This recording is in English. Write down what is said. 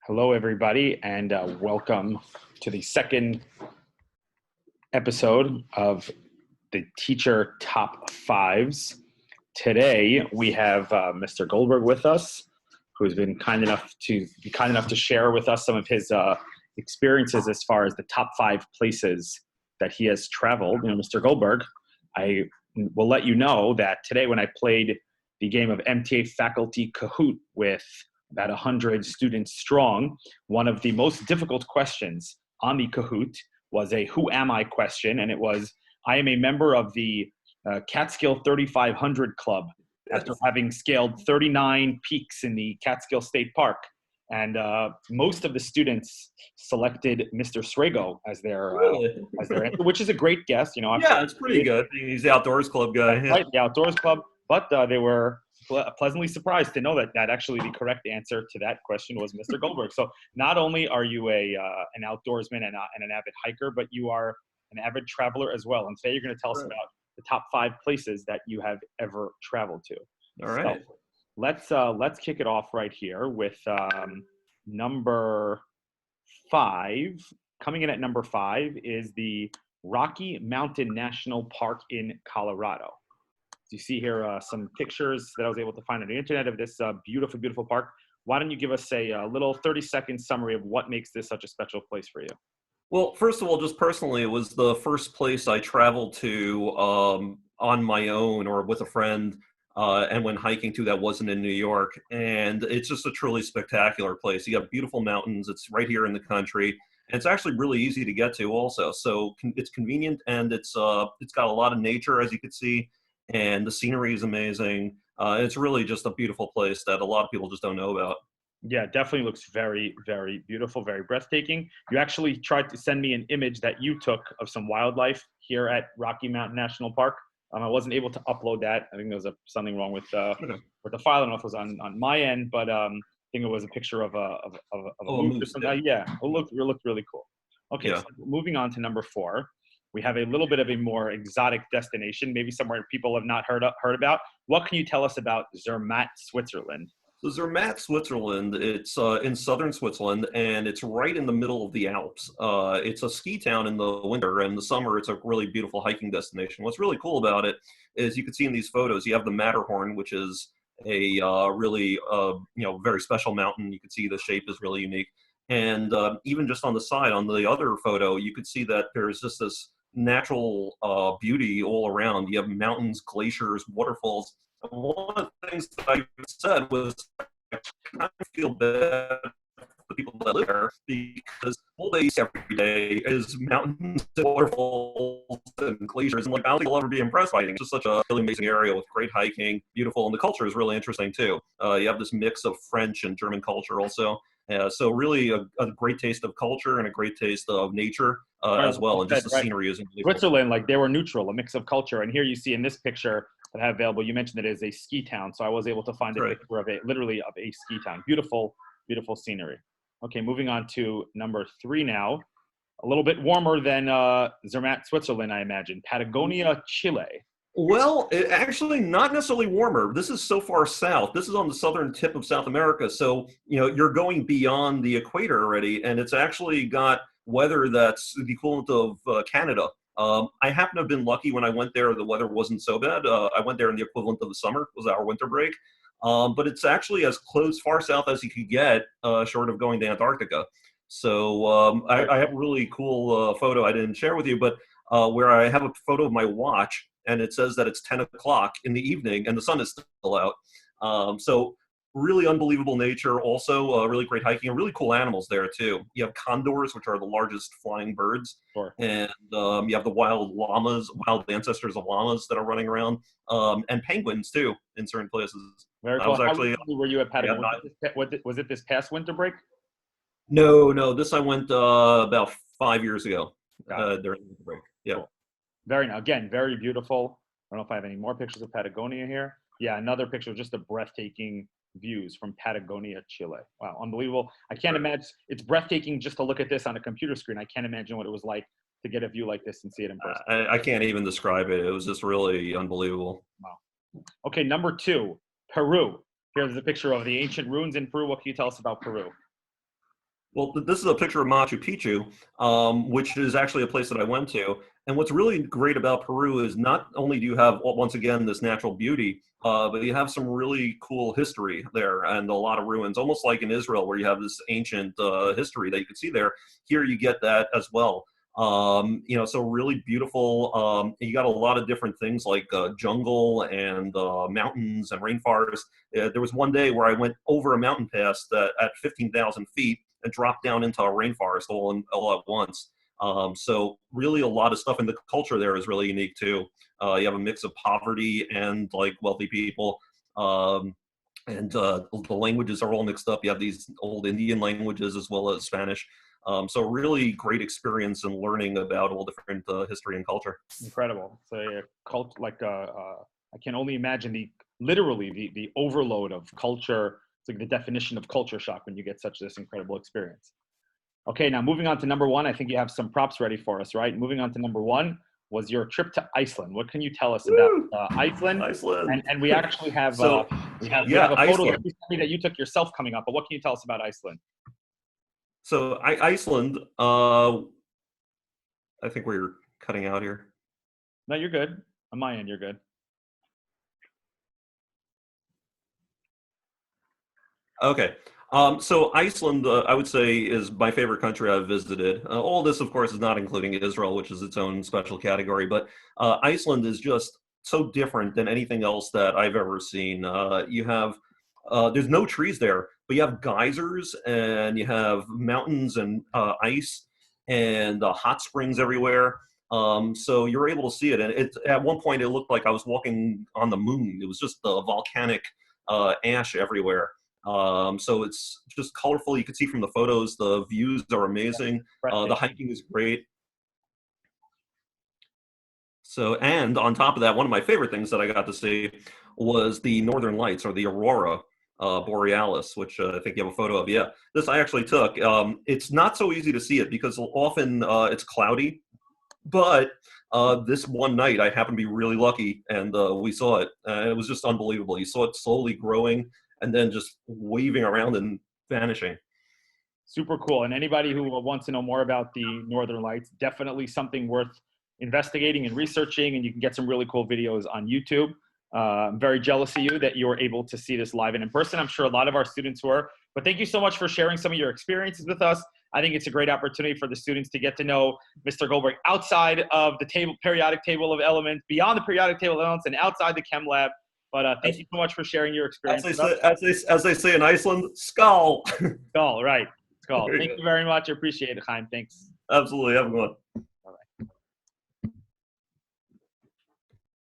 Hello, everybody, and welcome to the second episode of the Teacher Top Fives. Today, we have Mr. Goldberg with us, who's been kind enough to share with us some of his experiences as far as the top 5 places that he has traveled. Mr. Goldberg, I will let you know that today, when I played the game of MTA Faculty Kahoot with about 100 students strong, one of the most difficult questions on the Kahoot was a "Who am I?" question, and it was, I am a member of the Catskill 3500 Club after having scaled 39 peaks in the Catskill State Park. And most of the students selected Mr. Srago as their answer, which is a great guess. Yeah, it's pretty good. He's the outdoors club guy. Right, the outdoors club. But they were pleasantly surprised to know that actually the correct answer to that question was Mr. Goldberg. So not only are you an outdoorsman and an avid hiker, but you are an avid traveler as well. And today you're going to tell us about the top 5 places that you have ever traveled to. All right. So let's kick it off right here with number 5. Coming in at number 5 is the Rocky Mountain National Park in Colorado. You see here some pictures that I was able to find on the internet of this beautiful, beautiful park. Why don't you give us a little 30-second summary of what makes this such a special place for you? Well, first of all, just personally, it was the first place I traveled to on my own or with a friend and went hiking to that wasn't in New York. And it's just a truly spectacular place. You have beautiful mountains. It's right here in the country. And it's actually really easy to get to also. So it's convenient, and it's got a lot of nature, as you can see. And the scenery is amazing. It's really just a beautiful place that a lot of people just don't know about. Yeah, it definitely looks very, very beautiful, very breathtaking. You actually tried to send me an image that you took of some wildlife here at Rocky Mountain National Park. I wasn't able to upload that. I think there was something wrong with the file. I don't know if it was on my end, but I think it was a picture of a moose or something. Yeah, it looked really cool. Okay, So moving on to number 4. We have a little bit of a more exotic destination, maybe somewhere people have not heard about. What can you tell us about Zermatt, Switzerland? So Zermatt, Switzerland, it's in southern Switzerland, and it's right in the middle of the Alps. It's a ski town in the winter, and in the summer it's a really beautiful hiking destination. What's really cool about it is you can see in these photos, you have the Matterhorn, which is a really very special mountain. You can see the shape is really unique. And even just on the side, on the other photo, you could see that there's just this natural beauty all around. You have mountains, glaciers, waterfalls. And one of the things that I said was I kind of feel bad for the people that live there, because all they see every day is mountains and waterfalls and glaciers, and I don't think they'll ever be impressed by it. It's just such a really amazing area with great hiking, beautiful, and the culture is really interesting too. You have this mix of French and German culture also. So really a great taste of culture and a great taste of nature as well. And just the scenery is unbelievable. Switzerland, like they were neutral, a mix of culture. And here you see in this picture that I have available, you mentioned that it is a ski town. So I was able to find a picture of literally of a ski town. Beautiful, beautiful scenery. Okay, moving on to number 3 now. A little bit warmer than Zermatt, Switzerland, I imagine. Patagonia, Chile. Well, actually not necessarily warmer. This is so far south. This is on the southern tip of South America. So, you're going beyond the equator already, and it's actually got weather that's the equivalent of Canada. I happen to have been lucky when I went there. The weather wasn't so bad. I went there in the equivalent of the summer, was our winter break. But it's actually as close, far south as you could get, short of going to Antarctica. So I have a really cool photo I didn't share with you, but where I have a photo of my watch, and it says that it's 10 o'clock in the evening and the sun is still out. So really unbelievable nature, also really great hiking, and really cool animals there too. You have condors, which are the largest flying birds. Sure. And you have the wild llamas, wild ancestors of llamas that are running around, and penguins too in certain places. Very cool. How were you at Patagonia? Was it this past winter break? No. This I went about 5 years ago during the winter break. Yeah. Cool. Again, very beautiful. I don't know if I have any more pictures of Patagonia here. Yeah, another picture of just the breathtaking views from Patagonia, Chile. Wow, unbelievable. I can't imagine. It's breathtaking just to look at this on a computer screen. I can't imagine what it was like to get a view like this and see it in person. I can't even describe it. It was just really unbelievable. Wow. Okay, number 2, Peru. Here's a picture of the ancient ruins in Peru. What can you tell us about Peru? Well, this is a picture of Machu Picchu, which is actually a place that I went to. And what's really great about Peru is not only do you have, once again, this natural beauty, but you have some really cool history there and a lot of ruins, almost like in Israel, where you have this ancient history that you can see there. Here you get that as well. So really beautiful. You got a lot of different things like jungle and mountains and rainforest. There was one day where I went over a mountain pass that at 15,000 feet and dropped down into a rainforest all at once. So really a lot of stuff, and the culture there is really unique too. You have a mix of poverty and like wealthy people. And the languages are all mixed up. You have these old Indian languages as well as Spanish. So really great experience in learning about all different history and culture. Incredible. So I can only imagine the overload of culture. It's like the definition of culture shock when you get such this incredible experience. Okay, now moving on to number one, I think you have some props ready for us, right? Moving on to number one was your trip to Iceland. What can you tell us about Iceland? Iceland. And we actually have we have a photo that you took yourself coming up. But what can you tell us about Iceland? So Iceland, I think we're cutting out here. No, you're good. On my end, you're good. Okay. So Iceland, I would say, is my favorite country I've visited. All this, of course, is not including Israel, which is its own special category. But Iceland is just so different than anything else that I've ever seen. You have there's no trees there, but you have geysers and you have mountains and ice and hot springs everywhere. So you're able to see it. And at one point, it looked like I was walking on the moon. It was just the volcanic ash everywhere. So it's just colorful. You can see from the photos, the views are amazing. The hiking is great. So, and on top of that, one of my favorite things that I got to see was the Northern Lights, or the Aurora Borealis, which I think you have a photo of. Yeah, this I actually took. It's not so easy to see it because often it's cloudy, but this one night I happened to be really lucky and we saw it. It was just unbelievable. You saw it slowly growing and then just waving around and vanishing. Super cool. And anybody who wants to know more about the Northern Lights, definitely something worth investigating and researching. And you can get some really cool videos on YouTube. I'm very jealous of you that you were able to see this live and in person. I'm sure a lot of our students were. But thank you so much for sharing some of your experiences with us. I think it's a great opportunity for the students to get to know Mr. Goldberg outside of the periodic table of elements, beyond the periodic table of elements, and outside the chem lab. But thank you so much for sharing your experience. As they say in Iceland, skull. Skull, right. Skull. Thank you very much. I appreciate it, Chaim. Thanks. Absolutely. Have a good one.